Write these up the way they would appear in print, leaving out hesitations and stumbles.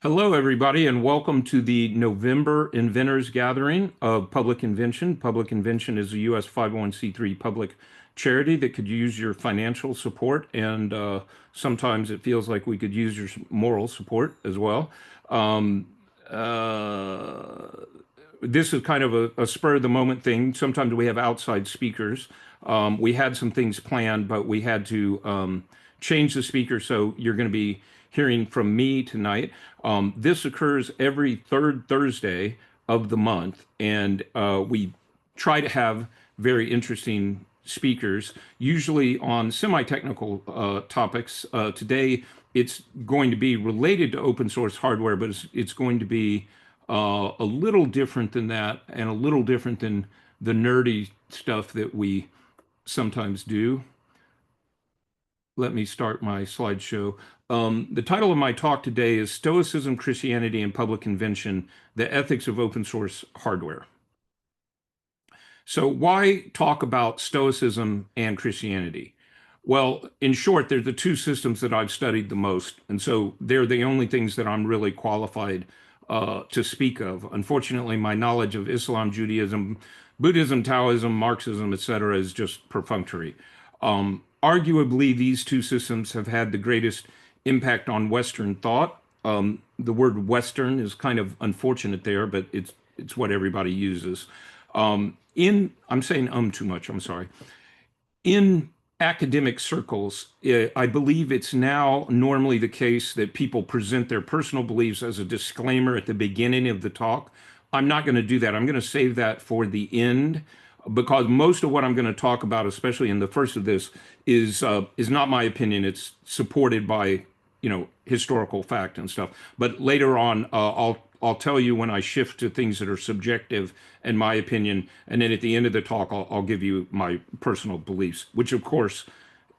Hello, everybody, and welcome to the November Inventors Gathering of Public Invention. Public Invention is a U.S. 501c3 public charity that could use your financial support, and sometimes it feels like we could use your moral support as well. Um, uh, this is kind of a spur of the moment thing. Sometimes we have outside speakers. We had some things planned, but we had to change the speaker. So you're going to be hearing from me tonight. This occurs every third Thursday of the month, and we try to have very interesting speakers, usually on semi-technical topics. Today, it's going to be related to open source hardware, but it's going to be a little different than that and a little different than the nerdy stuff that we sometimes do. Let me start my slideshow. The title of my talk today is Stoicism, Christianity, and Public Invention, the Ethics of Open Source Hardware. So why talk about Stoicism and Christianity? Well, in short, they're the two systems that I've studied the most. And so they're the only things that I'm really qualified to speak of. Unfortunately, my knowledge of Islam, Judaism, Buddhism, Taoism, Marxism, etc., is just perfunctory. Arguably, these two systems have had the greatest impact on Western thought. The word Western is kind of unfortunate there, but it's what everybody uses. I'm saying too much, I'm sorry. In academic circles, I believe it's now normally the case that people present their personal beliefs as a disclaimer at the beginning of the talk. I'm not going to do that. I'm going to save that for the end because most of what I'm going to talk about, especially in the first of this, is not my opinion. It's supported by, historical fact and stuff. But later on, I'll tell you when I shift to things that are subjective and my opinion, and then at the end of the talk, I'll give you my personal beliefs, which of course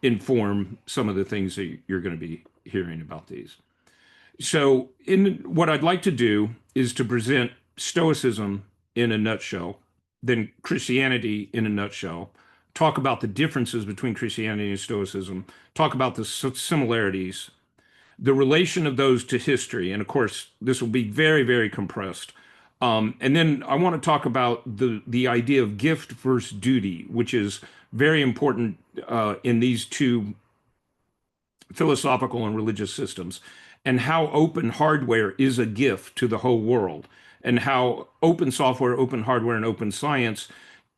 inform some of the things that you're going to be hearing about these. So, what I'd like to do is to present Stoicism in a nutshell, then Christianity in a nutshell, talk about the differences between Christianity and Stoicism, talk about the similarities, the relation of those to history, and of course, this will be very, very compressed. And then I want to talk about the idea of gift versus duty, which is very important in these two philosophical and religious systems, and how open hardware is a gift to the whole world, and how open software, open hardware, and open science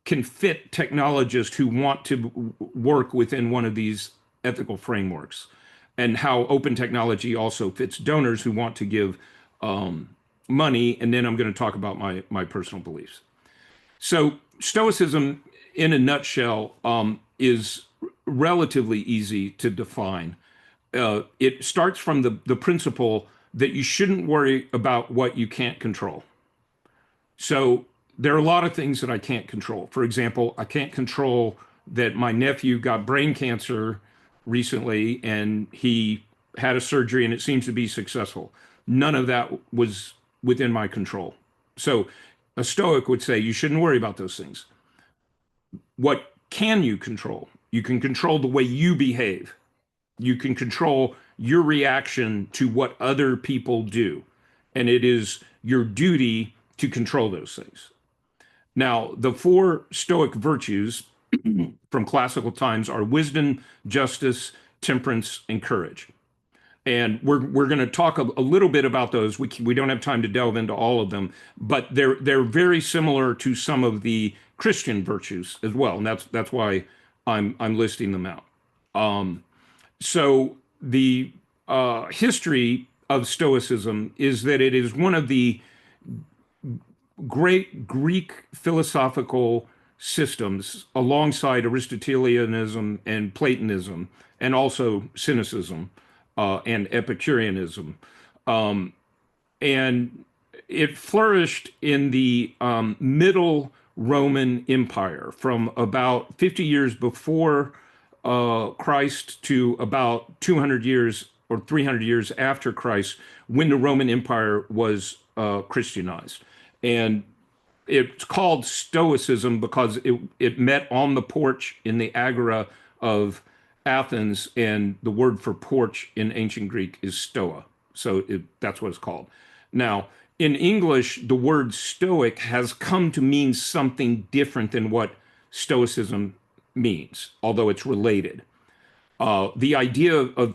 can fit technologists who want to work within one of these ethical frameworks, and how open technology also fits donors who want to give money. And then I'm going to talk about my personal beliefs. So Stoicism, in a nutshell, is relatively easy to define. It starts from the principle that you shouldn't worry about what you can't control. So there are a lot of things that I can't control. For example, I can't control that my nephew got brain cancer recently and he had a surgery and it seems to be successful. None of that was within my control. So a Stoic would say you shouldn't worry about those things. What can you control? You can control the way you behave. You can control your reaction to what other people do. And it is your duty to control those things. Now, the four Stoic virtues from classical times are wisdom, justice, temperance, and courage. And we're going to talk a little bit about those. We don't have time to delve into all of them, but they're very similar to some of the Christian virtues as well, and that's why I'm listing them out. So the history of Stoicism is that it is one of the great Greek philosophical systems alongside Aristotelianism and Platonism, and also Cynicism and Epicureanism. And it flourished in the Middle Roman Empire from about 50 years before Christ to about 200 years or 300 years after Christ, when the Roman Empire was Christianized. And it's called Stoicism because it met on the porch in the Agora of Athens, and the word for porch in ancient Greek is stoa. So that's what it's called. Now, in English, the word Stoic has come to mean something different than what Stoicism means, although it's related. The idea of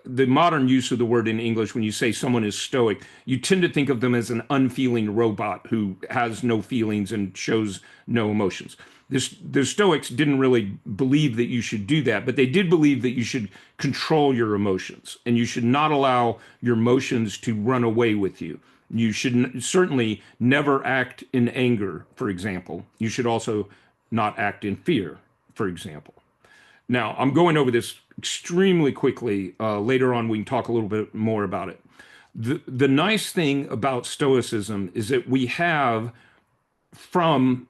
the modern use of the word in English, when you say someone is stoic, you tend to think of them as an unfeeling robot who has no feelings and shows no emotions. The Stoics didn't really believe that you should do that, but they did believe that you should control your emotions and you should not allow your emotions to run away with you. You should certainly never act in anger, for example. You should also not act in fear, for example. Now, I'm going over this extremely quickly. Later on, we can talk a little bit more about it. The nice thing about Stoicism is that we have, from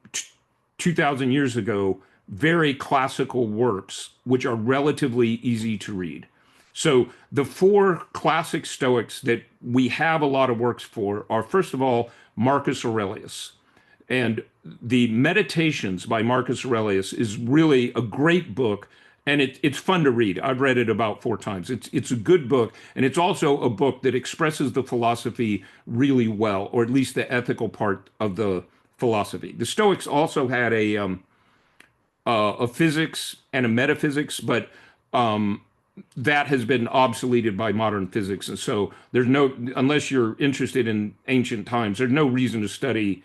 2,000 years ago, very classical works which are relatively easy to read. So the four classic Stoics that we have a lot of works for are, first of all, Marcus Aurelius. And the Meditations by Marcus Aurelius is really a great book, and it's fun to read. I've read it about 4 times. It's a good book, and it's also a book that expresses the philosophy really well, or at least the ethical part of the philosophy. The Stoics also had a physics and a metaphysics, but that has been obsoleted by modern physics, and so there's no, unless you're interested in ancient times, there's no reason to study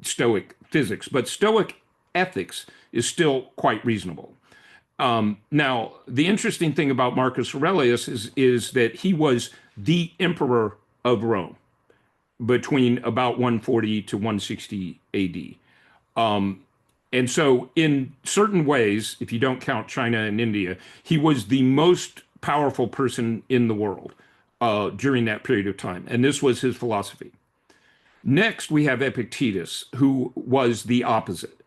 Stoic physics, but Stoic ethics is still quite reasonable. Now, the interesting thing about Marcus Aurelius is that he was the emperor of Rome between about 140 to 160 AD. And so, in certain ways, if you don't count China and India, he was the most powerful person in the world during that period of time. And this was his philosophy. Next, we have Epictetus, who was the opposite.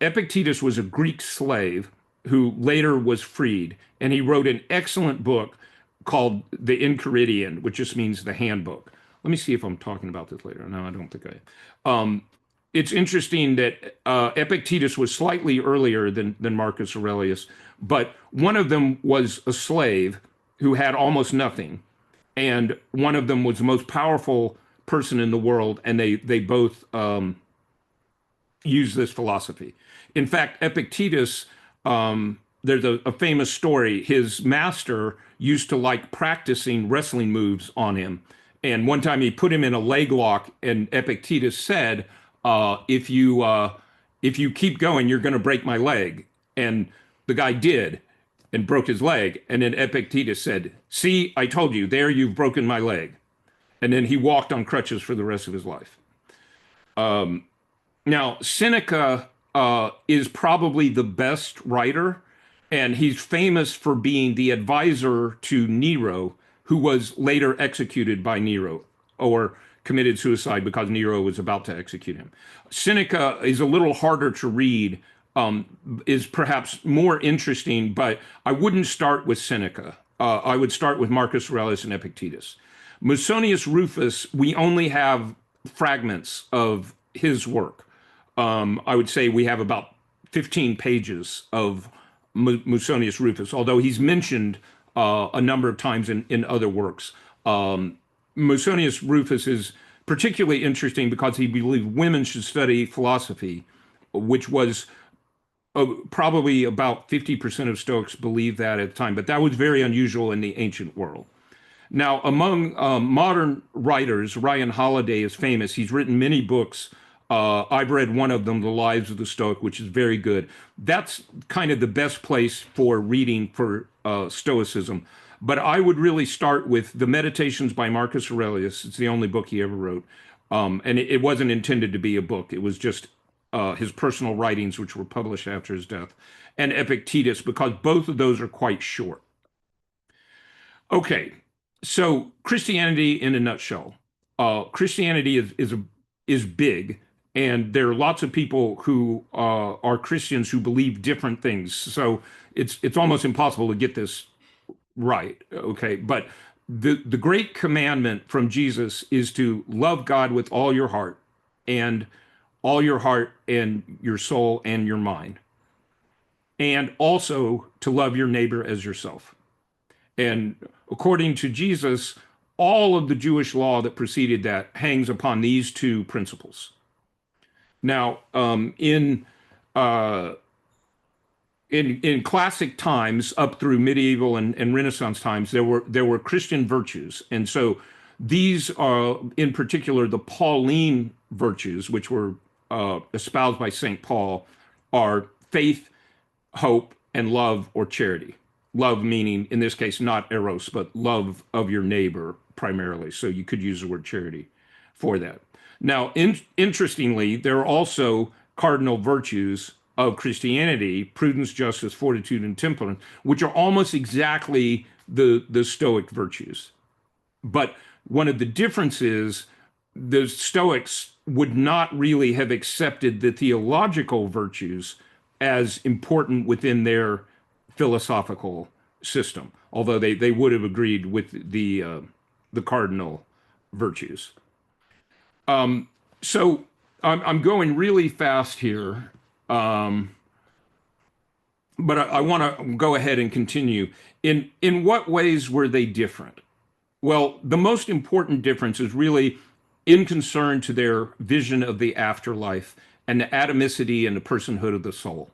Epictetus was a Greek slave who later was freed, and he wrote an excellent book called the Enchiridion, which just means the handbook. Let me see if I'm talking about this later. No, I don't think I am. It's interesting that Epictetus was slightly earlier than Marcus Aurelius, but one of them was a slave who had almost nothing, and one of them was the most powerful person in the world, and they both use this philosophy. In fact, Epictetus, there's a famous story. His master used to like practicing wrestling moves on him. And one time he put him in a leg lock, and Epictetus said, if you keep going, you're going to break my leg. And the guy did and broke his leg. And then Epictetus said, see, I told you, there you've broken my leg. And then he walked on crutches for the rest of his life. Now, Seneca is probably the best writer, and he's famous for being the advisor to Nero, who was later executed by Nero, or committed suicide because Nero was about to execute him. Seneca is a little harder to read, is perhaps more interesting, but I wouldn't start with Seneca. I would start with Marcus Aurelius and Epictetus. Musonius Rufus, we only have fragments of his work. I would say we have about 15 pages of Musonius Rufus, although he's mentioned a number of times in other works. Musonius Rufus is particularly interesting because he believed women should study philosophy, which was probably about 50% of Stoics believed that at the time, but that was very unusual in the ancient world. Now, among modern writers, Ryan Holiday is famous. He's written many books. I've read one of them, The Lives of the Stoic, which is very good. That's kind of the best place for reading for Stoicism. But I would really start with the Meditations by Marcus Aurelius. It's the only book he ever wrote. And it wasn't intended to be a book. It was just his personal writings, which were published after his death. And Epictetus, because both of those are quite short. Okay, so Christianity in a nutshell. Christianity is big, and there are lots of people who are Christians who believe different things. So it's almost impossible to get this right. Okay, but the great commandment from Jesus is to love God with all your heart and your soul and your mind, and also to love your neighbor as yourself. And according to Jesus, all of the Jewish law that preceded that hangs upon these two principles. Now, uh, in classic times, up through medieval and Renaissance times, there were Christian virtues, and so these are, in particular, the Pauline virtues, which were espoused by Saint Paul, are faith, hope, and love or charity. Love meaning, in this case, not eros, but love of your neighbor primarily. So you could use the word charity for that. Now, interestingly, there are also cardinal virtues of Christianity: prudence, justice, fortitude, and temperance, which are almost exactly the Stoic virtues. But one of the differences, the Stoics would not really have accepted the theological virtues as important within their philosophical system, although they would have agreed with the cardinal virtues. So I'm going really fast here, but I want to go ahead and continue. In what ways were they different? Well, the most important difference is really in concern to their vision of the afterlife and the atomicity and the personhood of the soul.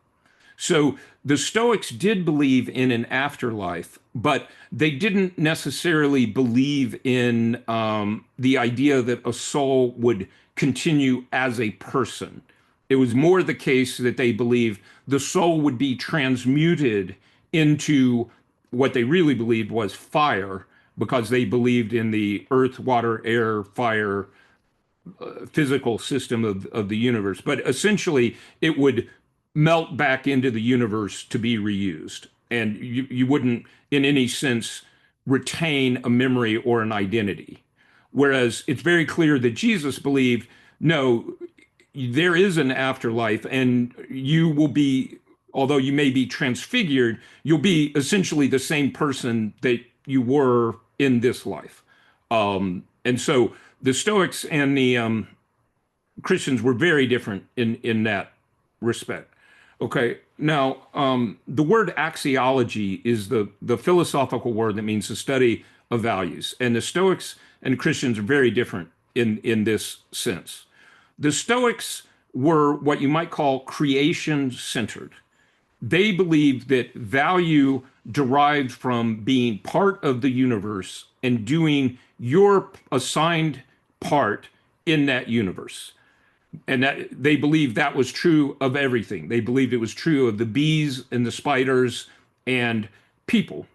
So the Stoics did believe in an afterlife, but they didn't necessarily believe in the idea that a soul would continue as a person. It was more the case that they believed the soul would be transmuted into what they really believed was fire, because they believed in the earth, water, air, fire physical system of the universe. But essentially, it would melt back into the universe to be reused. And you wouldn't, in any sense, retain a memory or an identity. Whereas it's very clear that Jesus believed, no, there is an afterlife, and you will be, although you may be transfigured, you'll be essentially the same person that you were in this life. And so the Stoics and the Christians were very different in that respect. Okay, now the word axiology is the philosophical word that means the study of values, and the Stoics and Christians are very different in this sense. The Stoics were what you might call creation centered. They believed that value derived from being part of the universe and doing your assigned part in that universe. And that they believed that was true of everything. They believed it was true of the bees and the spiders and people.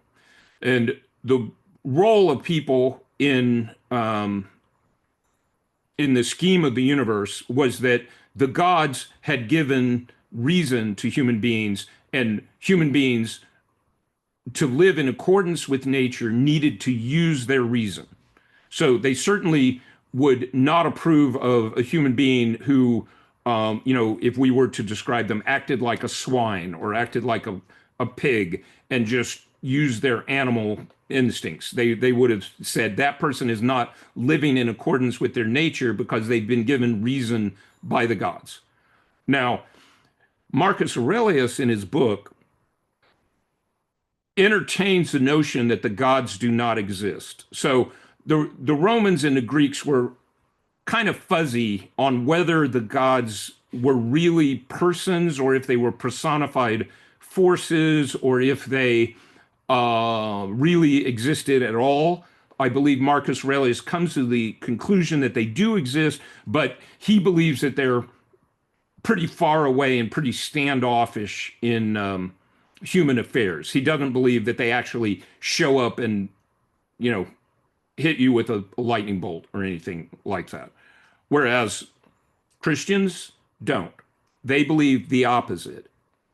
And the role of people in the scheme of the universe was that the gods had given reason to human beings, and human beings, to live in accordance with nature, needed to use their reason. So they certainly would not approve of a human being who, if we were to describe them, acted like a swine or acted like a pig and just used their animal instincts. They would have said that person is not living in accordance with their nature because they've been given reason by the gods. Now, Marcus Aurelius, in his book, entertains the notion that the gods do not exist. So the Romans and the Greeks were kind of fuzzy on whether the gods were really persons or if they were personified forces or if they really existed at all. I believe Marcus Aurelius comes to the conclusion that they do exist, but he believes that they're pretty far away and pretty standoffish in human affairs. He doesn't believe that they actually show up and, hit you with a lightning bolt or anything like that. Whereas Christians don't. They believe the opposite.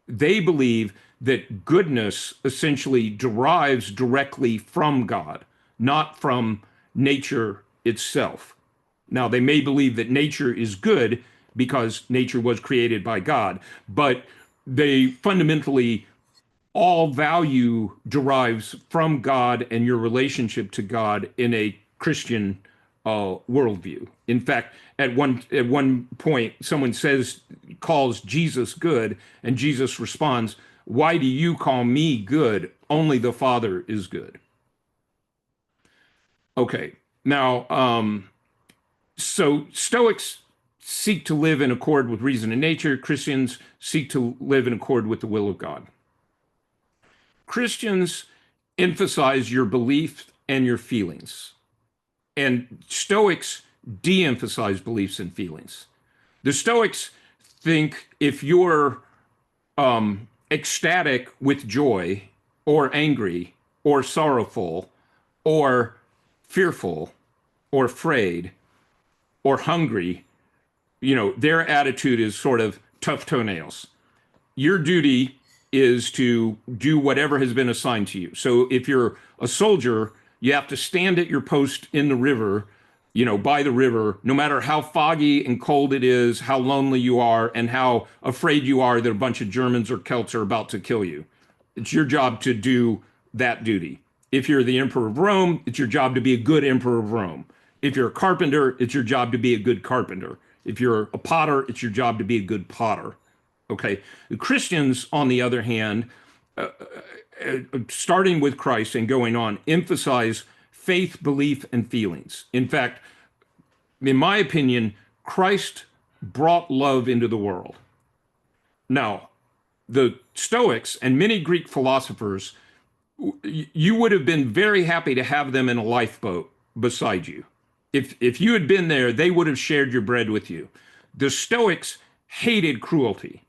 They believe that goodness essentially derives directly from God, not from nature itself. Now, they may believe that nature is good because nature was created by God, but they fundamentally, all value derives from God and your relationship to God in a Christian worldview. In fact, at one point, someone calls Jesus good, and Jesus responds, "Why do you call me good? Only the Father is good." Okay. Now, so Stoics seek to live in accord with reason and nature. Christians seek to live in accord with the will of God. Christians emphasize your beliefs and your feelings, and Stoics de emphasize beliefs and feelings. The Stoics think if you're ecstatic with joy, or angry, or sorrowful, or fearful, or afraid, or hungry, their attitude is sort of tough toenails. Your duty is to do whatever has been assigned to you. So if you're a soldier, you have to stand at your post in the river, by the river, no matter how foggy and cold it is, how lonely you are, and how afraid you are that a bunch of Germans or Celts are about to kill you. It's your job to do that duty. If you're the emperor of Rome, it's your job to be a good emperor of Rome. If you're a carpenter, it's your job to be a good carpenter. If you're a potter, it's your job to be a good potter. Okay. The Christians, on the other hand, starting with Christ and going on, emphasize faith, belief, and feelings. In fact, in my opinion, Christ brought love into the world. Now, the Stoics and many Greek philosophers, you would have been very happy to have them in a lifeboat beside you. If you had been there, they would have shared your bread with you. The Stoics hated cruelty.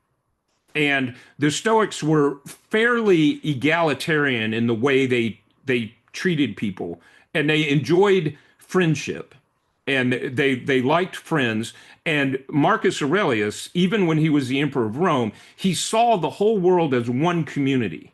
And the Stoics were fairly egalitarian in the way they treated people, and they enjoyed friendship, and they liked friends. And Marcus Aurelius, even when he was the emperor of Rome, he saw the whole world as one community.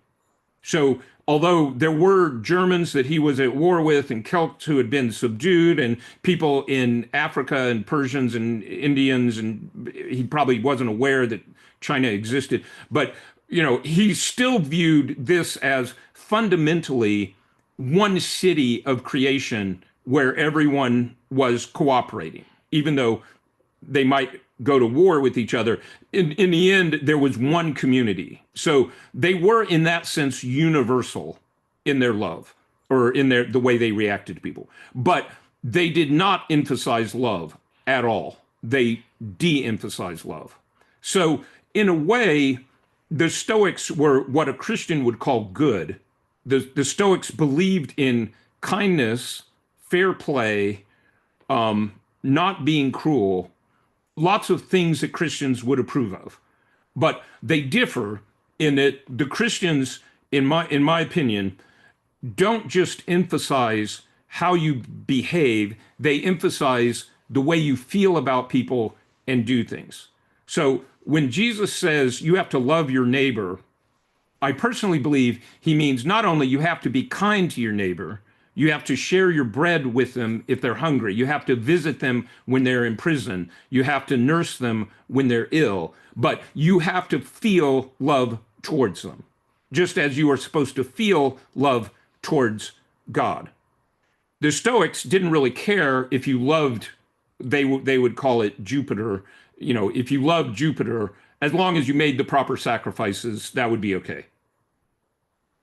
So although there were Germans that he was at war with and Celts who had been subdued and people in Africa and Persians and Indians, and he probably wasn't aware that China existed, but he still viewed this as fundamentally one city of creation where everyone was cooperating, even though they might go to war with each other. In the end, there was one community. So they were, in that sense, universal in their love, or in the way they reacted to people. But they did not emphasize love at all. They de-emphasized love. So in a way, the Stoics were what a Christian would call good. The Stoics believed in kindness, fair play, not being cruel, lots of things that Christians would approve of. But they differ in that the Christians, in my opinion, don't just emphasize how you behave, they emphasize the way you feel about people and do things. So when Jesus says you have to love your neighbor, I personally believe he means not only you have to be kind to your neighbor, you have to share your bread with them if they're hungry. You have to visit them when they're in prison. You have to nurse them when they're ill. But you have to feel love towards them, just as you are supposed to feel love towards God. The Stoics didn't really care if you loved, they would call it Jupiter. If you loved Jupiter, as long as you made the proper sacrifices, that would be okay.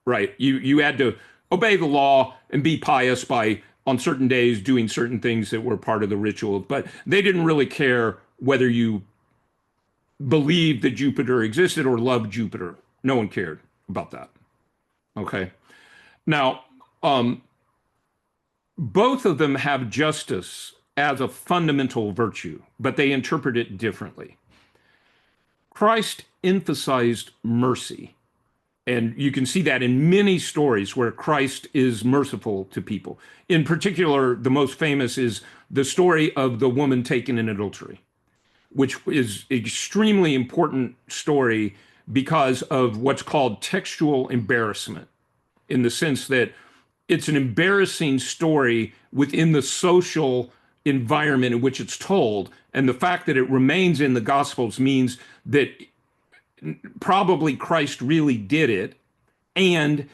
Right? You had to obey the law and be pious by, on certain days, doing certain things that were part of the ritual. But they didn't really care whether you believed that Jupiter existed or loved Jupiter. No one cared about that. Okay. Now, both of them have justice as a fundamental virtue, but they interpret it differently. Christ emphasized mercy. And you can see that in many stories where Christ is merciful to people. In particular, the most famous is the story of the woman taken in adultery, which is an extremely important story because of what's called textual embarrassment, in the sense that it's an embarrassing story within the social environment in which it's told. And the fact that it remains in the Gospels means that probably Christ really did it, and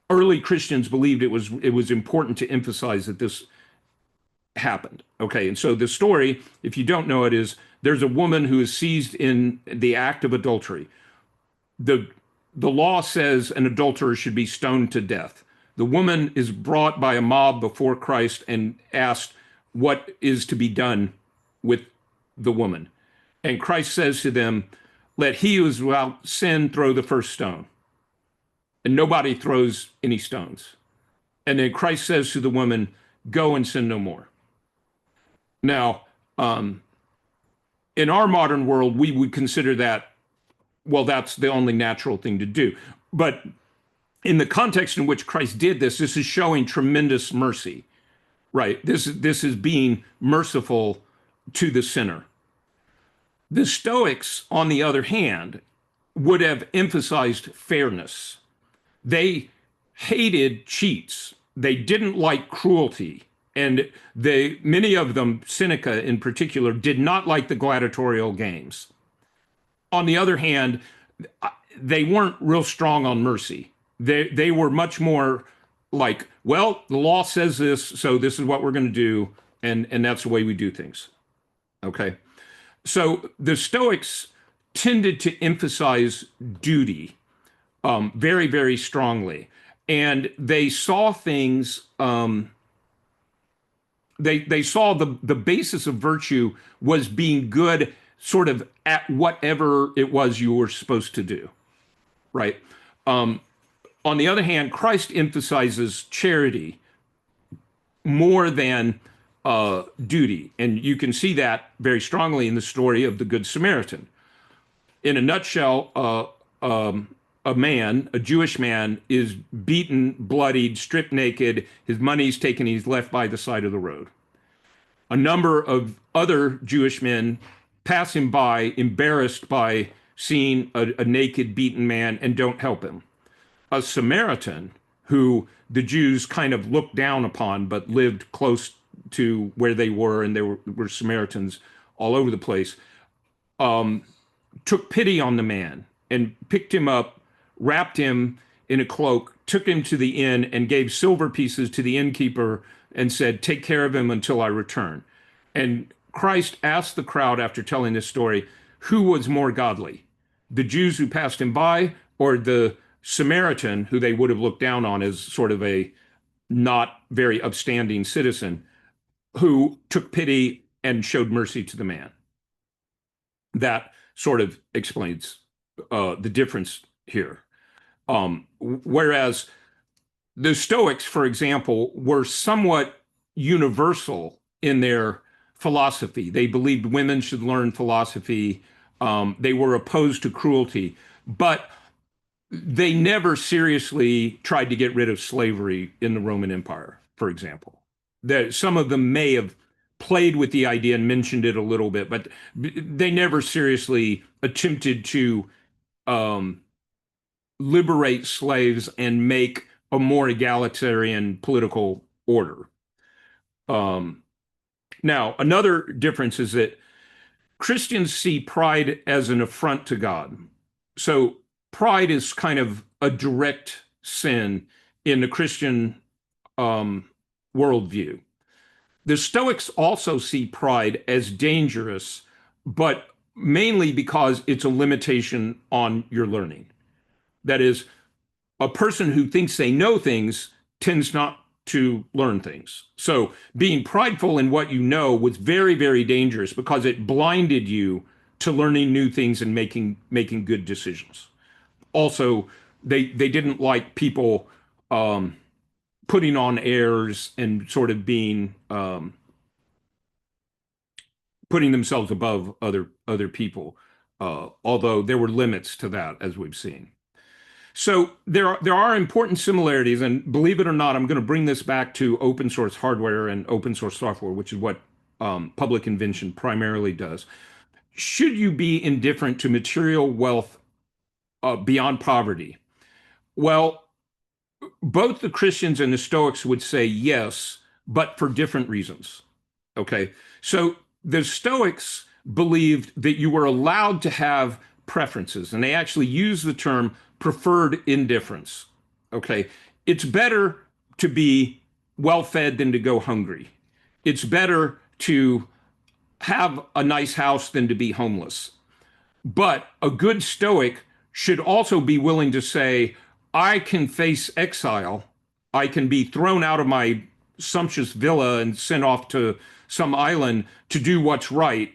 early Christians believed it was important to emphasize that this happened. Okay, and so the story, if you don't know it, is there's a woman who is seized in the act of adultery. The law says an adulterer should be stoned to death. The woman is brought by a mob before Christ and asked what is to be done with the woman. And Christ says to them, let he who is without sin throw the first stone. And nobody throws any stones. And then Christ says to the woman, go and sin no more. Now, in our modern world, we would consider that, well, that's the only natural thing to do. But in the context in which Christ did this, this is showing tremendous mercy, right? This is being merciful to the sinner. The Stoics, on the other hand, would have emphasized fairness. They hated cheats. They didn't like cruelty. And many of them, Seneca in particular, did not like the gladiatorial games. On the other hand, they weren't real strong on mercy. They were much more like, well, the law says this, so this is what we're going to do, and that's the way we do things. Okay? So the Stoics tended to emphasize duty very, very strongly. And they saw things, they saw the basis of virtue was being good sort of at whatever it was you were supposed to do, right? On the other hand, Christ emphasizes charity more than duty. And you can see that very strongly in the story of the Good Samaritan. In a nutshell, a Jewish man, is beaten, bloodied, stripped naked, his money's taken, he's left by the side of the road. A number of other Jewish men pass him by, embarrassed by seeing a naked, beaten man, and don't help him. A Samaritan, who the Jews kind of looked down upon, but lived close to where they were, and there were Samaritans all over the place, took pity on the man and picked him up, wrapped him in a cloak, took him to the inn, and gave silver pieces to the innkeeper and said, take care of him until I return. And Christ asked the crowd after telling this story, who was more godly? The Jews who passed him by, or the Samaritan, who they would have looked down on as sort of a not very upstanding citizen, who took pity and showed mercy to the man? That sort of explains the difference here. Whereas the Stoics, for example, were somewhat universal in their philosophy. They believed women should learn philosophy. They were opposed to cruelty, but they never seriously tried to get rid of slavery in the Roman Empire, for example. Some of them may have played with the idea and mentioned it a little bit, but they never seriously attempted to liberate slaves and make a more egalitarian political order. Now, another difference is that Christians see pride as an affront to God. So pride is kind of a direct sin in the Christian worldview. The Stoics also see pride as dangerous, but mainly because it's a limitation on your learning. That is, a person who thinks they know things tends not to learn things. So being prideful in what you know was very, very dangerous because it blinded you to learning new things and making good decisions. Also, they didn't like people putting on airs and sort of being putting themselves above other people, although there were limits to that, as we've seen. So there are important similarities, and believe it or not, I'm going to bring this back to open source hardware and open source software, which is what public invention primarily does. Should you be indifferent to material wealth beyond poverty? Well, both the Christians and the Stoics would say yes, but for different reasons. Okay, so the Stoics believed that you were allowed to have preferences, and they actually use the term preferred indifference. Okay, it's better to be well-fed than to go hungry. It's better to have a nice house than to be homeless. But a good Stoic should also be willing to say, I can face exile I can be thrown out of my sumptuous villa and sent off to some island to do what's right,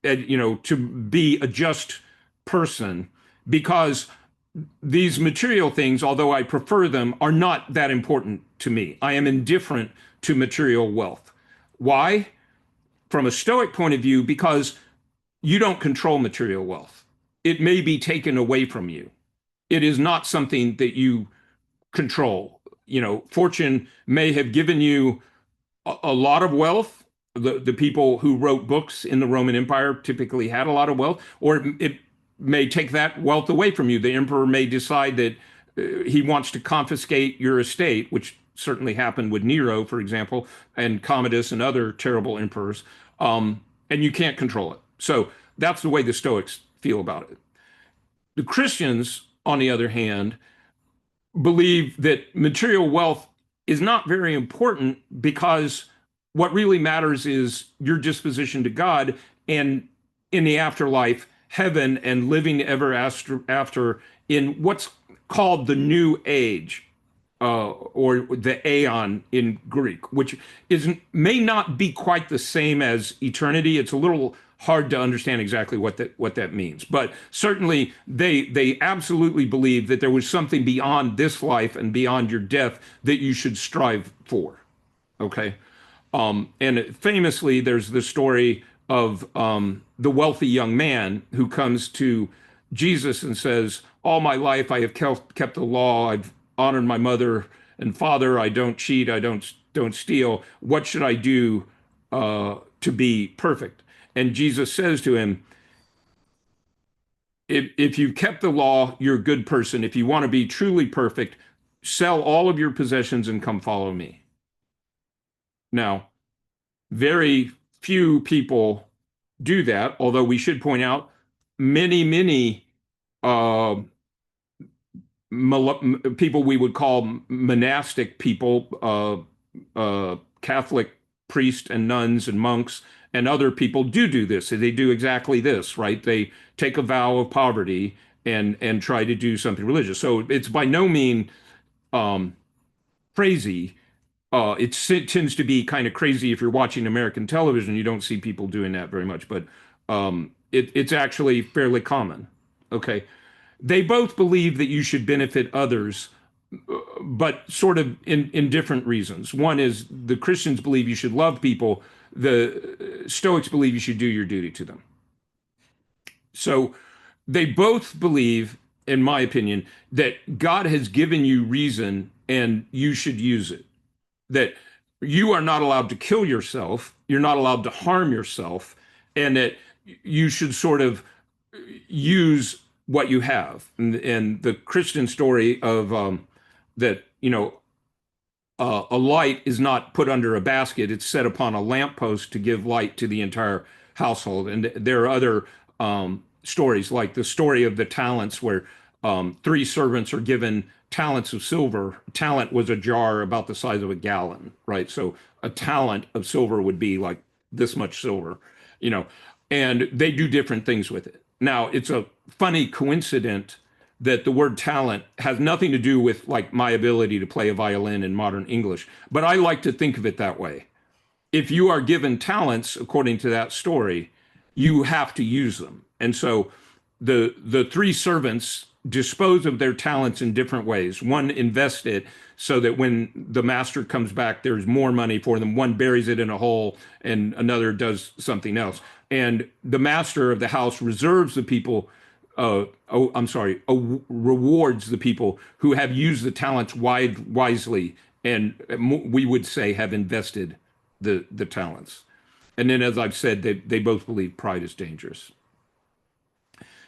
and to be a just person, because these material things, although I prefer them, are not that important to me. I am indifferent to material wealth. Why? From a Stoic point of view, because you don't control material wealth. It may be taken away from you. It is not something that you control. Fortune may have given you a lot of wealth. The people who wrote books in the Roman Empire typically had a lot of wealth, or it may take that wealth away from you. The emperor may decide that he wants to confiscate your estate, which certainly happened with Nero, for example, and Commodus and other terrible emperors, and you can't control it. So that's the way the Stoics feel about it. The Christians, on the other hand, believe that material wealth is not very important, because what really matters is your disposition to God, and in the afterlife, heaven, and living ever after in what's called the New Age, or the aeon in Greek, which may not be quite the same as eternity. It's a little hard to understand exactly what that means, but certainly they absolutely believe that there was something beyond this life and beyond your death that you should strive for. Okay. And famously, there's the story of the wealthy young man who comes to Jesus and says, all my life I have kept the law. I've honored my mother and father. I don't cheat. I don't steal. What should I do to be perfect? And Jesus says to him, if you've kept the law, you're a good person. If you want to be truly perfect, sell all of your possessions and come follow me. Now, very few people do that, although we should point out many uh, people we would call monastic people, Catholic priests and nuns and monks and other people do this. They do exactly this, right? They take a vow of poverty and try to do something religious. So it's by no means crazy. It tends to be kind of crazy if you're watching American television. You don't see people doing that very much, but it's actually fairly common. Okay. They both believe that you should benefit others, but sort of in different reasons. One is the Christians believe you should love people. The Stoics believe you should do your duty to them. So they both believe, in my opinion, that God has given you reason and you should use it. That you are not allowed to kill yourself, you're not allowed to harm yourself, and that you should sort of use what you have. And the Christian story of that, a light is not put under a basket, it's set upon a lamppost to give light to the entire household. And there are other stories, like the story of the talents, where three servants are given talents of silver. Talent was a jar about the size of a gallon, right? So a talent of silver would be like this much silver, and they do different things with it. Now, it's a funny coincidence that the word talent has nothing to do with like my ability to play a violin in modern English, but I like to think of it that way. If you are given talents, according to that story, you have to use them. And so the three servants dispose of their talents in different ways. One invests it so that when the master comes back, there's more money for them. One buries it in a hole, and another does something else. And the master of the house reserves the people, rewards the people who have used the talents wisely, and we would say have invested the talents. And then, as I've said, they both believe pride is dangerous.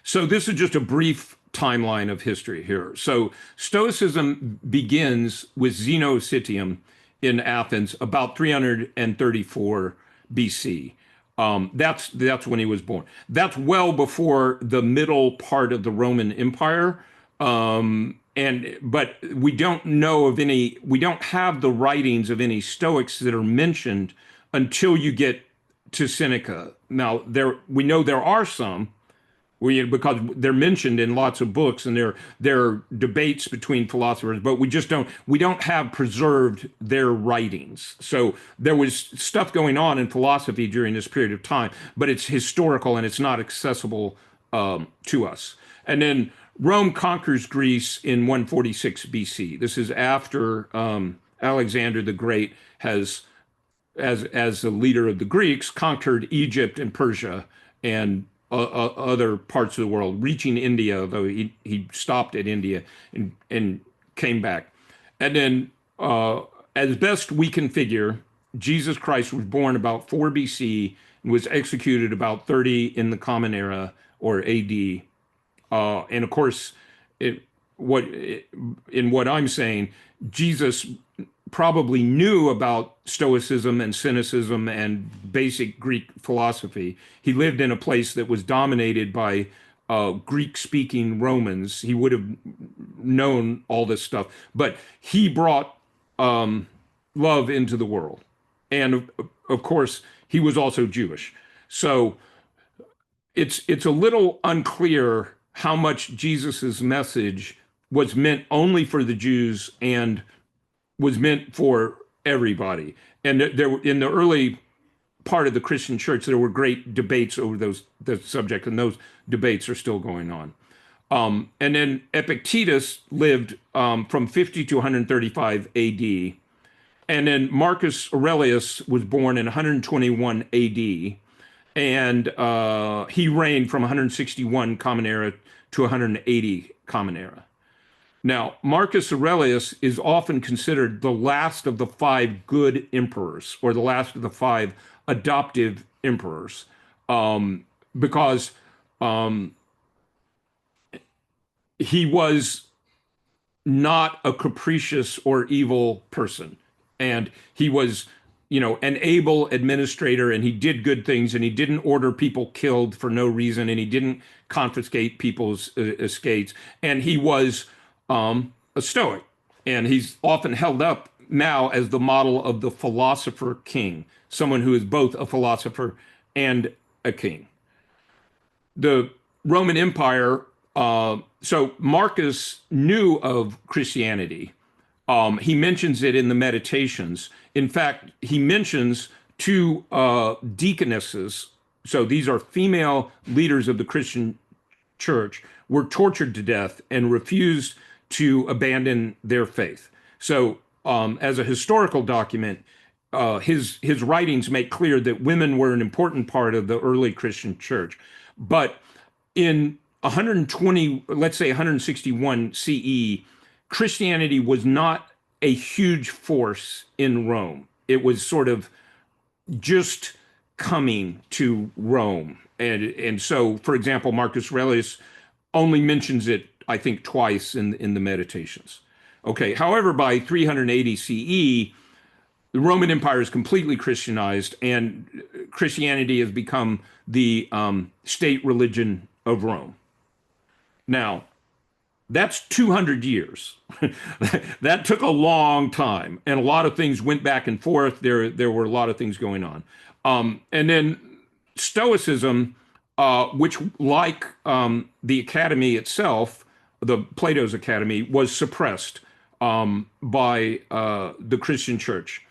So this is just a brief timeline of history here. So Stoicism begins with Zeno of Citium in Athens about 334 BC. That's when he was born. That's well before the middle part of the Roman Empire. But we don't know of any, we don't have the writings of any Stoics that are mentioned until you get to Seneca. Now, we know there are some, because they're mentioned in lots of books, and there are debates between philosophers, but we don't have preserved their writings. So there was stuff going on in philosophy during this period of time, but it's historical and it's not accessible to us. And then Rome conquers Greece in 146 BC. This is after Alexander the Great has, as the leader of the Greeks, conquered Egypt and Persia and other parts of the world, reaching India, though he stopped at India and came back. And then, as best we can figure, Jesus Christ was born about 4 BC and was executed about 30 in the Common Era or AD. And of course, in what I'm saying, Jesus probably knew about Stoicism and Cynicism and basic Greek philosophy. He lived in a place that was dominated by Greek-speaking Romans. He would have known all this stuff, but he brought love into the world. And of course, he was also Jewish. So it's a little unclear how much Jesus's message was meant only for the Jews and was meant for everybody. And there, in the early part of the Christian church, there were great debates over the subject, and those debates are still going on. And then Epictetus lived from 50 to 135 AD. And then Marcus Aurelius was born in 121 AD. And he reigned from 161 Common Era to 180 Common Era. Now, Marcus Aurelius is often considered the last of the 5 good emperors, or the last of the 5 adoptive emperors, because he was not a capricious or evil person. And he was, an able administrator, and he did good things, and he didn't order people killed for no reason, and he didn't confiscate people's estates. And he was a Stoic, and he's often held up now as the model of the philosopher king, someone who is both a philosopher and a king. The Roman Empire, so Marcus knew of Christianity. He mentions it in the Meditations. In fact, he mentions 2 deaconesses. So these are female leaders of the Christian church, were tortured to death and refused to abandon their faith. So, as a historical document, his writings make clear that women were an important part of the early Christian church. But in 120, let's say 161 CE, Christianity was not a huge force in Rome. It was sort of just coming to Rome. And so, for example, Marcus Aurelius only mentions it, I think, twice in the Meditations. Okay, however, by 380 CE, the Roman Empire is completely Christianized, and Christianity has become the state religion of Rome. Now, that's 200 years. That took a long time, and a lot of things went back and forth. There were a lot of things going on. And then Stoicism, which, like the Academy itself, the Plato's Academy, was suppressed by the Christian church.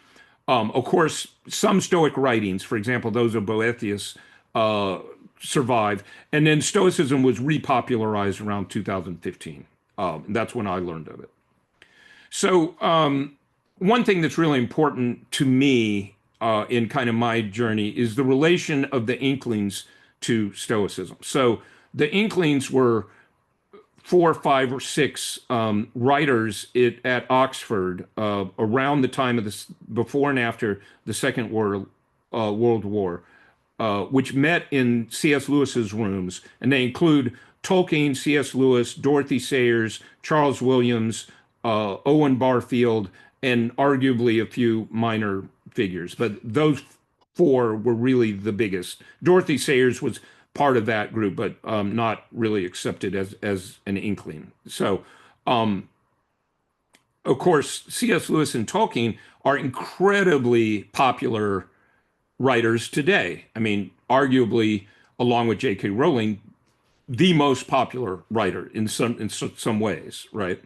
Of course, some Stoic writings, for example, those of Boethius, survive. And then Stoicism was repopularized around 2015. That's when I learned of it. So one thing that's really important to me in kind of my journey is the relation of the Inklings to Stoicism. So the Inklings were 4, 5, or 6 writers at Oxford around the time of this, before and after the Second World War, which met in C.S. Lewis's rooms, and they include Tolkien, C.S. Lewis, Dorothy Sayers, Charles Williams, Owen Barfield, and arguably a few minor figures. But those 4 were really the biggest. Dorothy Sayers was part of that group, but not really accepted as an Inkling. So, of course, C.S. Lewis and Tolkien are incredibly popular writers today. I mean, arguably, along with J.K. Rowling, the most popular writer in some ways, right?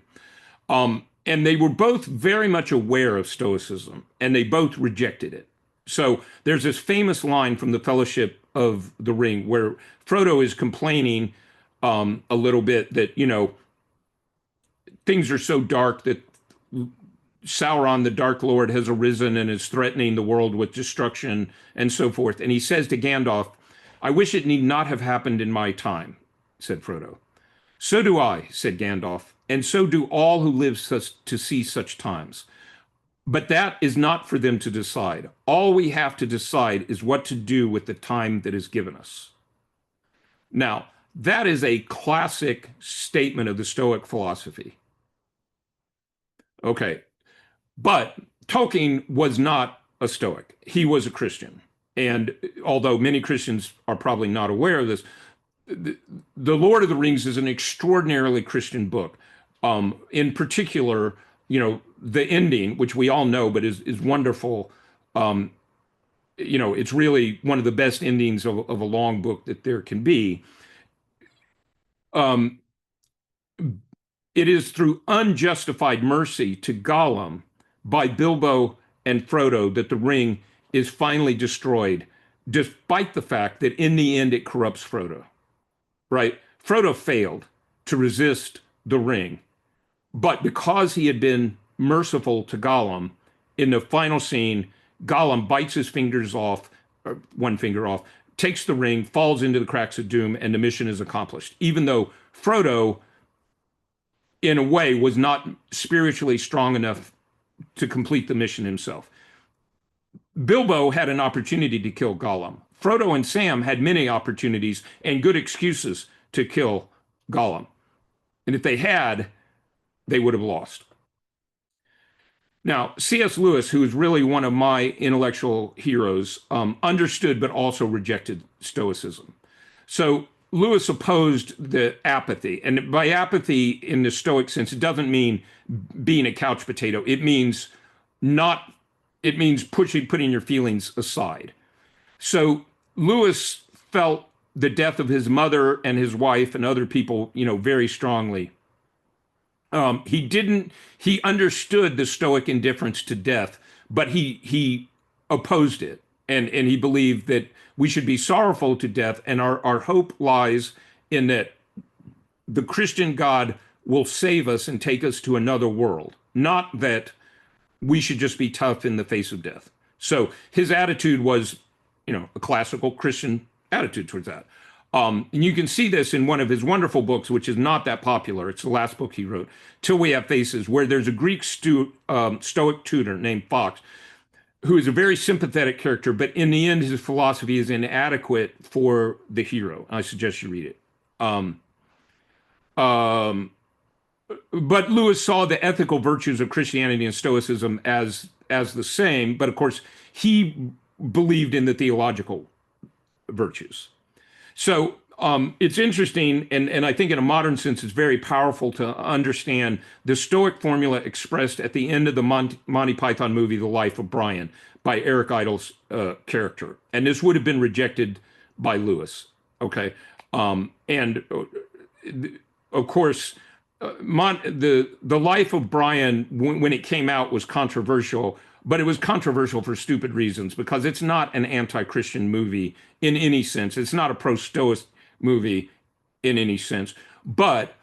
And they were both very much aware of Stoicism, and they both rejected it. So there's this famous line from the Fellowship of the Ring where Frodo is complaining a little bit that, things are so dark that Sauron, the Dark Lord, has arisen and is threatening the world with destruction and so forth. And he says to Gandalf, "I wish it need not have happened in my time," said Frodo. "So do I," said Gandalf, "and so do all who live to see such times. But that is not for them to decide. All we have to decide is what to do with the time that is given us." Now, that is a classic statement of the Stoic philosophy. Okay. But Tolkien was not a Stoic. He was a Christian. And although many Christians are probably not aware of this, The Lord of the Rings is an extraordinarily Christian book. In particular, the ending, which we all know, but is wonderful. It's really one of the best endings of a long book that there can be. Um, it is through unjustified mercy to Gollum by Bilbo and Frodo that the ring is finally destroyed, despite the fact that in the end it corrupts Frodo. Right? Frodo failed to resist the ring, but because he had been merciful to Gollum, in the final scene, Gollum bites his fingers off, or one finger off, takes the ring, falls into the cracks of doom, and the mission is accomplished. Even though Frodo, in a way, was not spiritually strong enough to complete the mission himself. Bilbo had an opportunity to kill Gollum. Frodo and Sam had many opportunities and good excuses to kill Gollum. And if they had, they would have lost. Now, C.S. Lewis, who is really one of my intellectual heroes, understood but also rejected Stoicism. So Lewis opposed the apathy. And by apathy in the Stoic sense, it doesn't mean being a couch potato. It means putting your feelings aside. So Lewis felt the death of his mother and his wife and other people, very strongly. He understood the Stoic indifference to death, but he opposed it. And he believed that we should be sorrowful to death. And our hope lies in that the Christian God will save us and take us to another world, not that we should just be tough in the face of death. So his attitude was, a classical Christian attitude towards that. And you can see this in one of his wonderful books, which is not that popular. It's the last book he wrote, Till We Have Faces, where there's a Greek Stoic tutor named Fox, who is a very sympathetic character, but in the end, his philosophy is inadequate for the hero. I suggest you read it. But Lewis saw the ethical virtues of Christianity and Stoicism as the same, but of course, he believed in the theological virtues. So it's interesting, and I think in a modern sense, it's very powerful to understand the Stoic formula expressed at the end of the Monty Python movie, The Life of Brian, by Eric Idle's character. And this would have been rejected by Lewis. Okay. And of course, the Life of Brian, when it came out, was controversial, but it was controversial for stupid reasons, because it's not an anti-Christian movie in any sense. It's not a pro-Stoic movie in any sense. But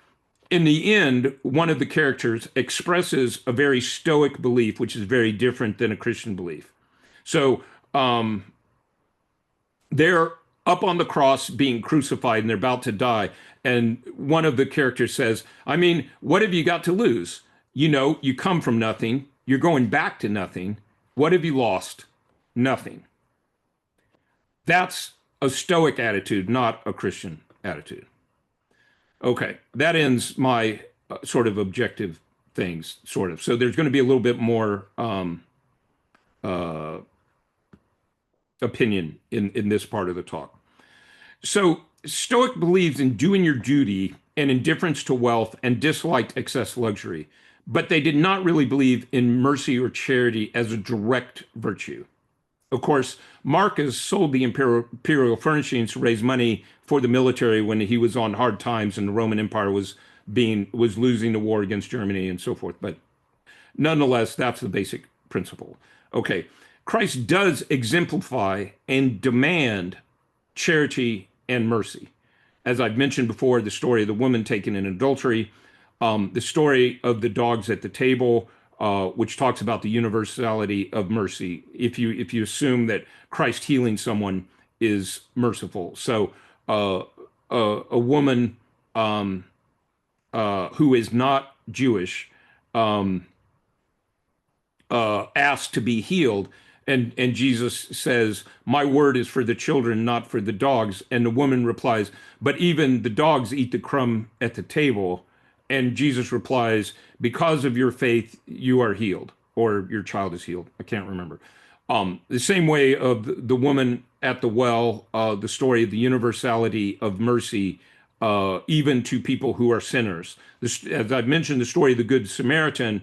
in the end, one of the characters expresses a very Stoic belief, which is very different than a Christian belief. So they're up on the cross being crucified and they're about to die. And one of the characters says, I mean, what have you got to lose? You come from nothing. You're going back to nothing. What have you lost? Nothing. That's a Stoic attitude, not a Christian attitude. Okay, that ends my sort of objective things, sort of. So there's going to be a little bit more opinion in this part of the talk. So Stoic believes in doing your duty and indifference to wealth and disliked excess luxury, but they did not really believe in mercy or charity as a direct virtue. Of course, Marcus sold the imperial furnishings to raise money for the military when he was on hard times and the Roman Empire was losing the war against Germany and so forth. But nonetheless, that's the basic principle. Okay, Christ does exemplify and demand charity and mercy. As I've mentioned before, the story of the woman taken in adultery, the story of the dogs at the table, which talks about the universality of mercy. If you assume that Christ healing someone is merciful, so a woman who is not Jewish asked to be healed. And Jesus says, "My word is for the children, not for the dogs." And the woman replies, "But even the dogs eat the crumb at the table." And Jesus replies, "Because of your faith, you are healed," or your child is healed. I can't remember. The same way of the woman at the well, the story of the universality of mercy, even to people who are sinners. As I've mentioned, the story of the Good Samaritan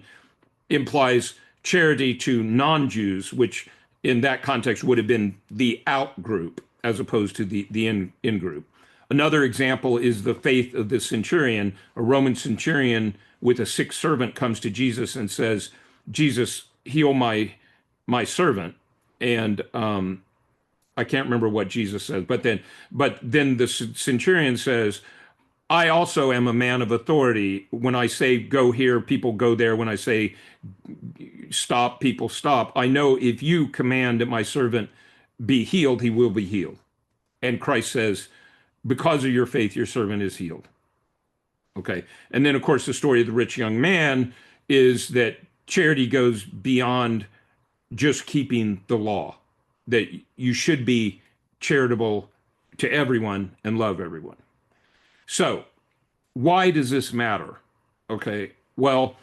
implies charity to non-Jews, which in that context would have been the out group as opposed to the in group. Another example is the faith of the centurion. A Roman centurion with a sick servant comes to Jesus and says, "Jesus, heal my servant." And I can't remember what Jesus says, but then the centurion says, "I also am a man of authority. When I say go here, people go there. When I say stop, people stop. I know if you command that my servant be healed, he will be healed." And Christ says, "Because of your faith, your servant is healed." Okay. And then, of course, the story of the rich young man is that charity goes beyond just keeping the law, that you should be charitable to everyone and love everyone. So, why does this matter? Okay. Well,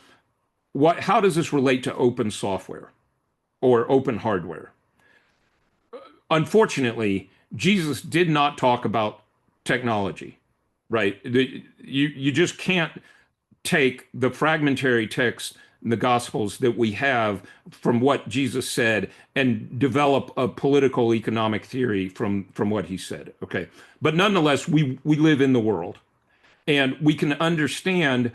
how does this relate to open software or open hardware? Unfortunately, Jesus did not talk about technology, right? You just can't take the fragmentary text in the Gospels that we have from what Jesus said and develop a political economic theory from what he said. Okay. But nonetheless, we live in the world and we can understand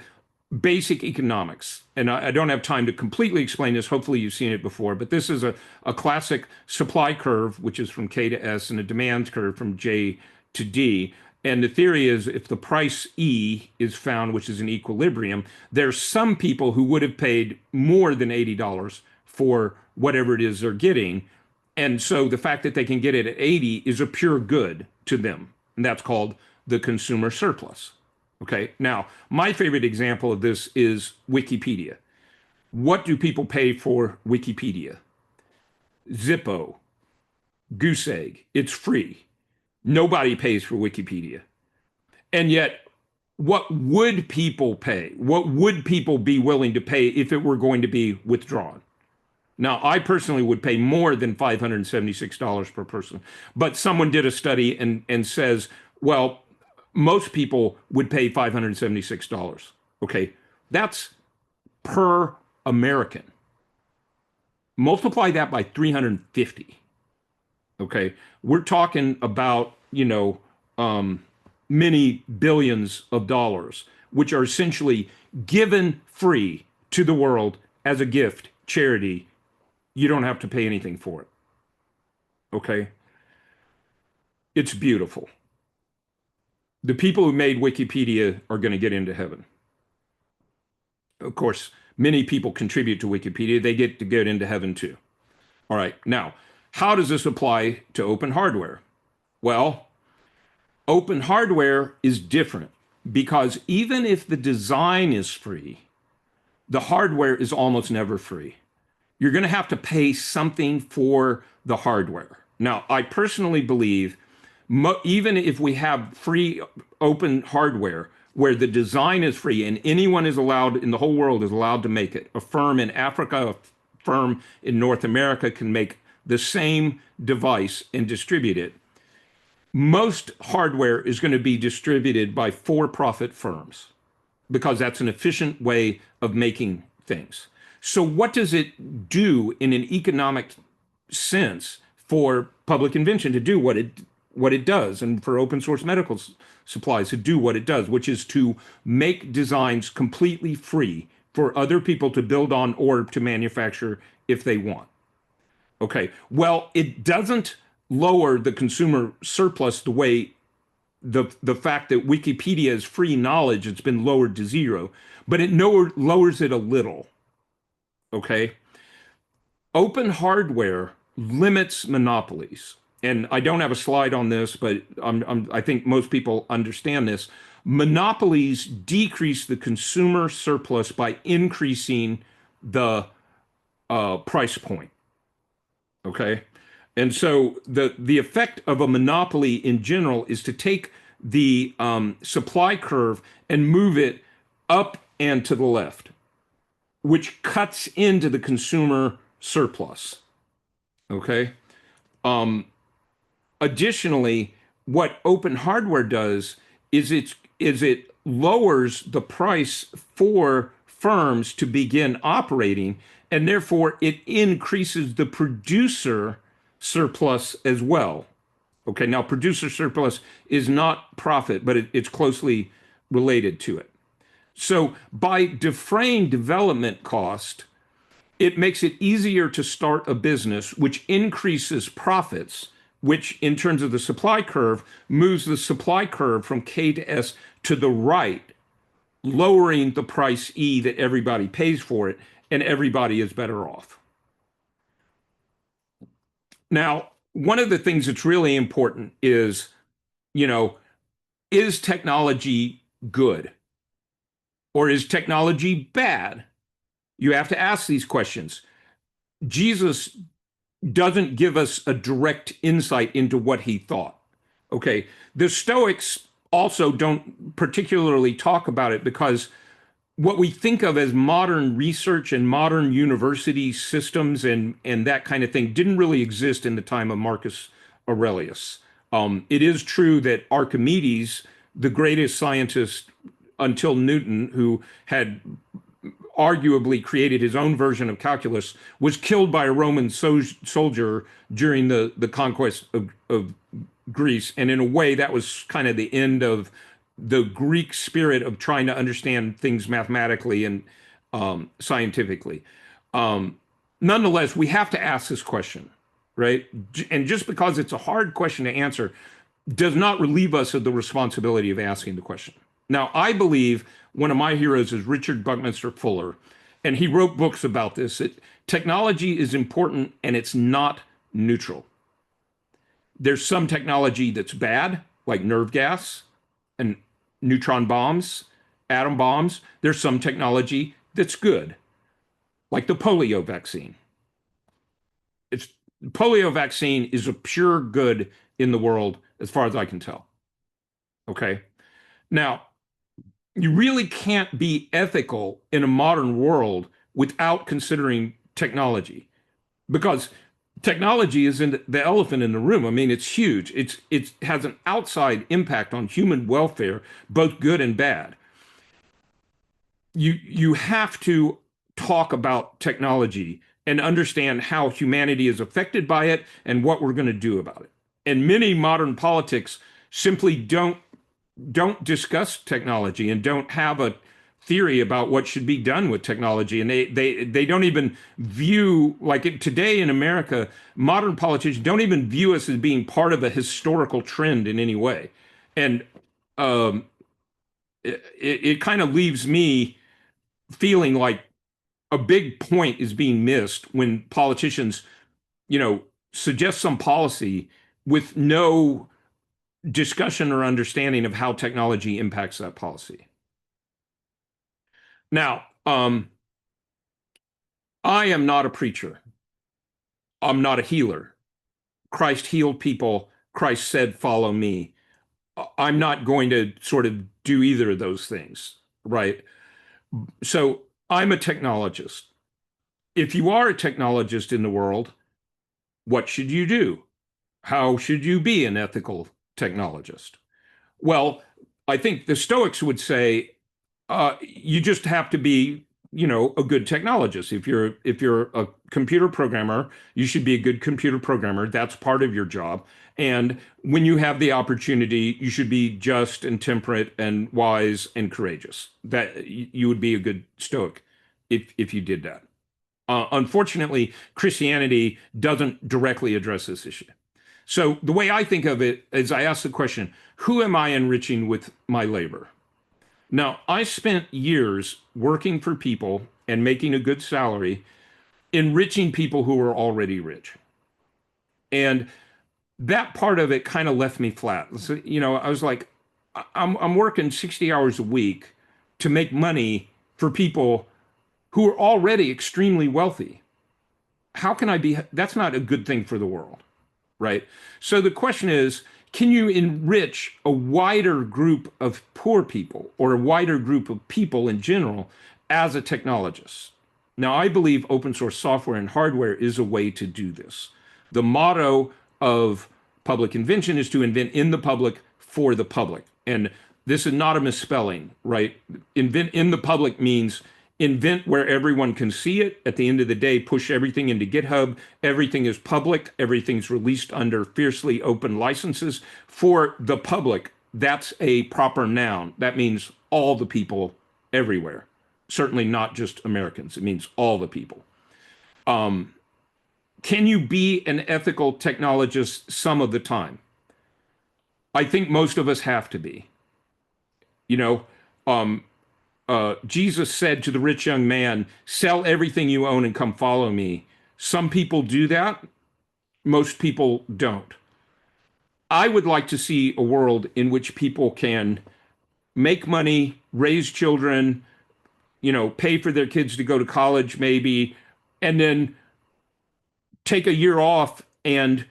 basic economics. And I don't have time to completely explain this. Hopefully you've seen it before, but this is a classic supply curve, which is from K to S, and a demand curve from J to D. And the theory is if the price E is found, which is an equilibrium, there's some people who would have paid more than $80 for whatever it is they're getting. And so the fact that they can get it at 80 is a pure good to them. And that's called the consumer surplus. Okay. Now, my favorite example of this is Wikipedia. What do people pay for Wikipedia? Zippo, Goose Egg. It's free. Nobody pays for Wikipedia. And yet, what would people pay? What would people be willing to pay if it were going to be withdrawn? Now, I personally would pay more than $576 per person. But someone did a study and says, well, most people would pay $576. Okay, that's per American. Multiply that by 350. Okay, we're talking about, many billions of dollars, which are essentially given free to the world as a gift, charity. You don't have to pay anything for it. Okay, it's beautiful. The people who made Wikipedia are going to get into heaven. Of course, many people contribute to Wikipedia. They get to get into heaven too. All right. Now, how does this apply to open hardware? Well, open hardware is different because even if the design is free, the hardware is almost never free. You're going to have to pay something for the hardware. Now, I personally believe even if we have free open hardware where the design is free and anyone is allowed in the whole world is allowed to make it, a firm in Africa, a firm in North America can make the same device and distribute it. Most hardware is going to be distributed by for-profit firms because that's an efficient way of making things. So what does it do in an economic sense for public invention to do what it does, and for open source medical supplies to do what it does, which is to make designs completely free for other people to build on or to manufacture if they want. Okay, well, it doesn't lower the consumer surplus the way the fact that Wikipedia is free knowledge, it's been lowered to zero, but it lowers it a little. Okay, open hardware limits monopolies. And I don't have a slide on this, but I think most people understand this. Monopolies decrease the consumer surplus by increasing the price point. Okay. And so the effect of a monopoly in general is to take the supply curve and move it up and to the left, which cuts into the consumer surplus. Okay. Additionally, what open hardware does is it lowers the price for firms to begin operating, and therefore it increases the producer surplus as well. Okay, now producer surplus is not profit, but it's closely related to it. So by defraying development cost, it makes it easier to start a business, which increases profits, which in terms of the supply curve, moves the supply curve from K to S to the right, lowering the price E that everybody pays for it, and everybody is better off. Now, one of the things that's really important is, is technology good or is technology bad? You have to ask these questions. Jesus doesn't give us a direct insight into what he thought. Okay, the Stoics also don't particularly talk about it because what we think of as modern research and modern university systems and that kind of thing didn't really exist in the time of Marcus Aurelius. It is true that Archimedes, the greatest scientist until Newton, who had arguably created his own version of calculus, was killed by a Roman soldier during the conquest of Greece. And in a way, that was kind of the end of the Greek spirit of trying to understand things mathematically and scientifically. Nonetheless, we have to ask this question, right? And just because it's a hard question to answer does not relieve us of the responsibility of asking the question. Now, I believe one of my heroes is Richard Buckminster Fuller, and he wrote books about this. Technology is important and it's not neutral. There's some technology that's bad, like nerve gas and neutron bombs, atom bombs. There's some technology that's good, like the polio vaccine. Polio vaccine is a pure good in the world, as far as I can tell. Okay. Now, you really can't be ethical in a modern world without considering technology, because technology is the elephant in the room. I mean, it's huge. It has an outside impact on human welfare, both good and bad. You have to talk about technology and understand how humanity is affected by it and what we're going to do about it. And many modern politics simply don't discuss technology and don't have a theory about what should be done with technology. And they don't even view, like today in America, modern politicians don't even view us as being part of a historical trend in any way. And it kind of leaves me feeling like a big point is being missed when politicians, suggest some policy with no discussion or understanding of how technology impacts that policy. Now, I am not a preacher. I'm not a healer. Christ healed people. Christ said, "Follow me." I'm not going to sort of do either of those things, right? So I'm a technologist. If you are a technologist in the world, what should you do? How should you be an ethical technologist? Well, I think the Stoics would say you just have to be a good technologist. If you're a computer programmer, you should be a good computer programmer. That's part of your job. And when you have the opportunity, you should be just and temperate and wise and courageous. That you would be a good Stoic if you did that. Unfortunately, Christianity doesn't directly address this issue. So the way I think of it is I ask the question, who am I enriching with my labor? Now, I spent years working for people and making a good salary, enriching people who were already rich. And that part of it kind of left me flat. So, I was like, I'm working 60 hours a week to make money for people who are already extremely wealthy. How can I be? That's not a good thing for the world, right? So the question is, can you enrich a wider group of poor people or a wider group of people in general as a technologist? Now, I believe open source software and hardware is a way to do this. The motto of public invention is to invent in the public for the public. And this is not a misspelling, right? Invent in the public means invent where everyone can see it. At the end of the day, push everything into GitHub. Everything is public. Everything's released under fiercely open licenses for the public. That's a proper noun. That means all the people everywhere. Certainly not just Americans. It means all the people. Can you be an ethical technologist some of the time? I think most of us have to be. You know, Jesus said to the rich young man, sell everything you own and come follow me. Some people do that. Most people don't. I would like to see a world in which people can make money, raise children, pay for their kids to go to college maybe, and then take a year off and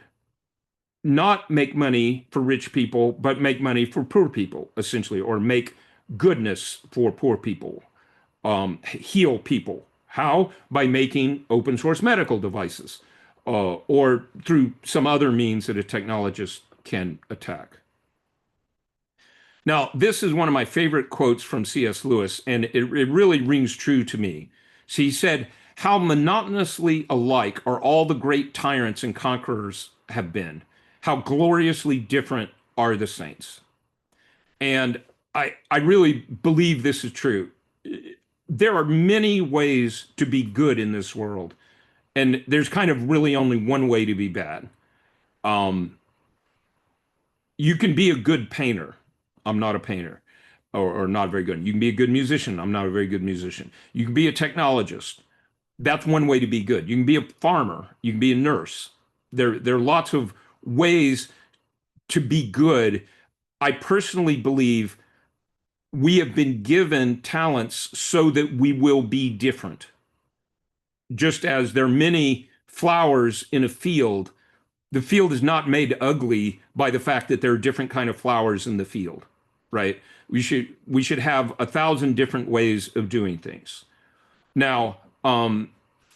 not make money for rich people, but make money for poor people, essentially, or make goodness for poor people, heal people. How? By making open source medical devices, or through some other means that a technologist can attack. Now, this is one of my favorite quotes from C.S. Lewis, and it really rings true to me. So he said, how monotonously alike are all the great tyrants and conquerors have been. How gloriously different are the saints. And I really believe this is true. There are many ways to be good in this world, and there's kind of really only one way to be bad. You can be a good painter. I'm not a painter, or not very good. You can be a good musician. I'm not a very good musician. You can be a technologist. That's one way to be good. You can be a farmer. You can be a nurse. There are lots of ways to be good. I personally believe we have been given talents so that we will be different. Just as there are many flowers in a field, the field is not made ugly by the fact that there are different kind of flowers in the field, right? We should have 1,000 different ways of doing things. Now,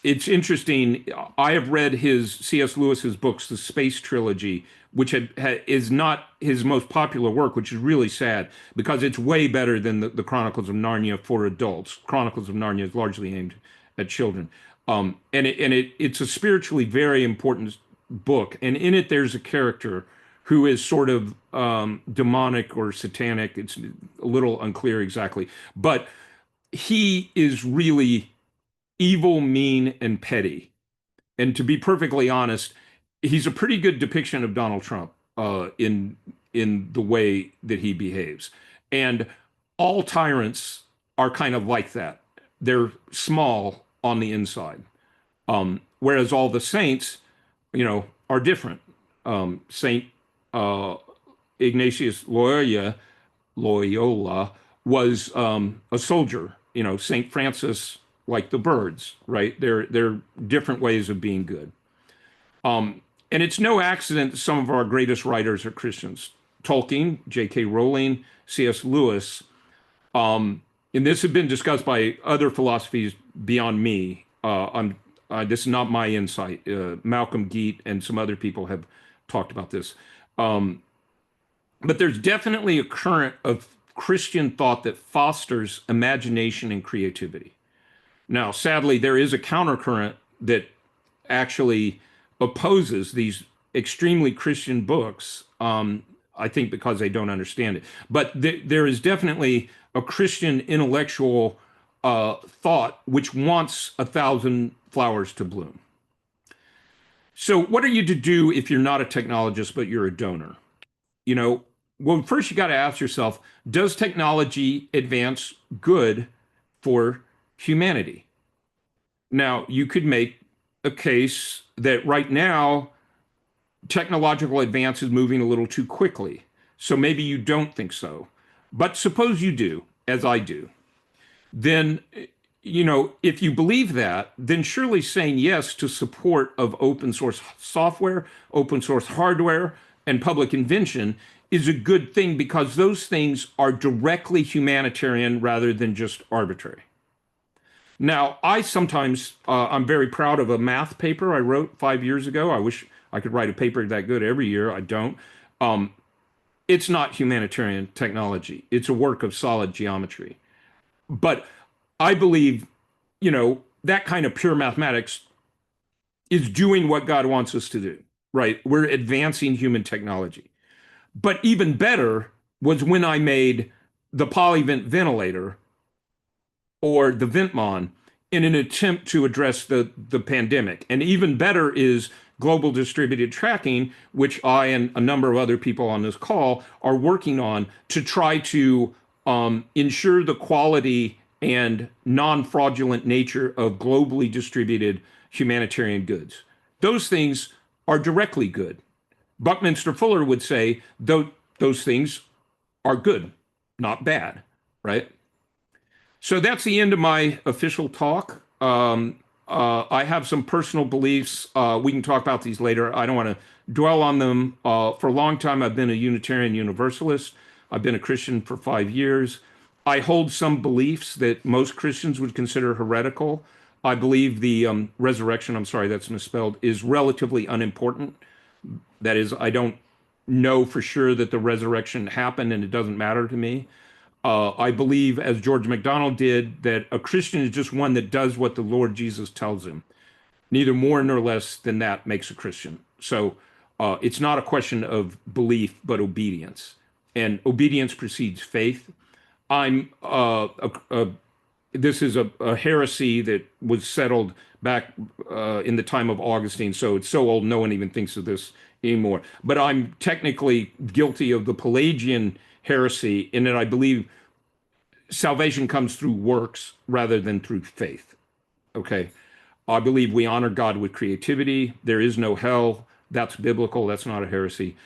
it's interesting. I have read C.S. Lewis's books, the Space Trilogy, which is not his most popular work, which is really sad because it's way better than the Chronicles of Narnia for adults. Chronicles of Narnia is largely aimed at children, and it's a spiritually very important book. And in it, there's a character who is sort of demonic or satanic. It's a little unclear exactly, but he is really evil, mean, and petty. And to be perfectly honest, he's a pretty good depiction of Donald Trump in the way that he behaves. And all tyrants are kind of like that. They're small on the inside, whereas all the saints, are different. Saint Ignatius Loyola was a soldier. Saint Francis, like the birds, right? They're different ways of being good. And it's no accident that some of our greatest writers are Christians. Tolkien, J.K. Rowling, C.S. Lewis. And this has been discussed by other philosophies beyond me. This is not my insight. Malcolm Geet and some other people have talked about this. But there's definitely a current of Christian thought that fosters imagination and creativity. Now, sadly, there is a countercurrent that actually opposes these extremely Christian books. I think because they don't understand it. But there is definitely a Christian intellectual thought which wants 1,000 flowers to bloom. So, what are you to do if you're not a technologist but you're a donor? You know, well, first you got to ask yourself, does technology advance good for humanity? Now, you could make a case that right now technological advance is moving a little too quickly. So maybe you don't think so. But suppose you do, as I do. Then, if you believe that, then surely saying yes to support of open source software, open source hardware, and public invention is a good thing because those things are directly humanitarian rather than just arbitrary. Now, I sometimes, I'm very proud of a math paper I wrote 5 years ago. I wish I could write a paper that good every year. I don't. It's not humanitarian technology. It's a work of solid geometry. But I believe, that kind of pure mathematics is doing what God wants us to do, right? We're advancing human technology. But even better was when I made the polyvent ventilator or the Ventmon in an attempt to address the pandemic. And even better is global distributed tracking, which I and a number of other people on this call are working on to try to ensure the quality and non-fraudulent nature of globally distributed humanitarian goods. Those things are directly good. Buckminster Fuller would say those things are good, not bad, right? So that's the end of my official talk. I have some personal beliefs. We can talk about these later. I don't want to dwell on them. For a long time, I've been a Unitarian Universalist. I've been a Christian for 5 years. I hold some beliefs that most Christians would consider heretical. I believe the resurrection, I'm sorry, that's misspelled, is relatively unimportant. That is, I don't know for sure that the resurrection happened and it doesn't matter to me. I believe, as George MacDonald did, that a Christian is just one that does what the Lord Jesus tells him. Neither more nor less than that makes a Christian. So it's not a question of belief, but obedience. And obedience precedes faith. This is a heresy that was settled back in the time of Augustine. So it's so old, no one even thinks of this anymore. But I'm technically guilty of the Pelagian heresy in that I believe salvation comes through works rather than through faith. Okay. I believe we honor God with creativity. There is no hell. That's biblical. That's not a heresy.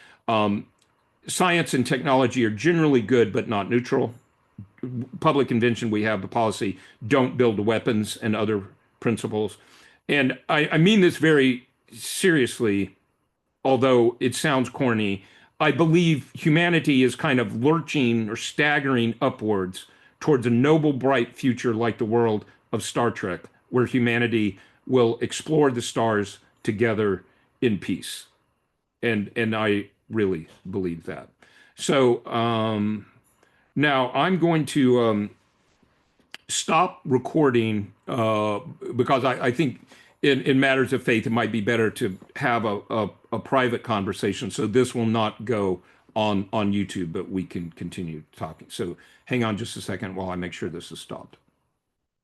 Science and technology are generally good, but not neutral. Public invention, we have the policy, don't build weapons and other principles. And I mean this very seriously, although it sounds corny. I believe humanity is kind of lurching or staggering upwards towards a noble, bright future like the world of Star Trek, where humanity will explore the stars together in peace. And I really believe that. So now I'm going to stop recording because I think in matters of faith, it might be better to have a private conversation. So this will not go on YouTube, but we can continue talking. So hang on just a second while I make sure this is stopped.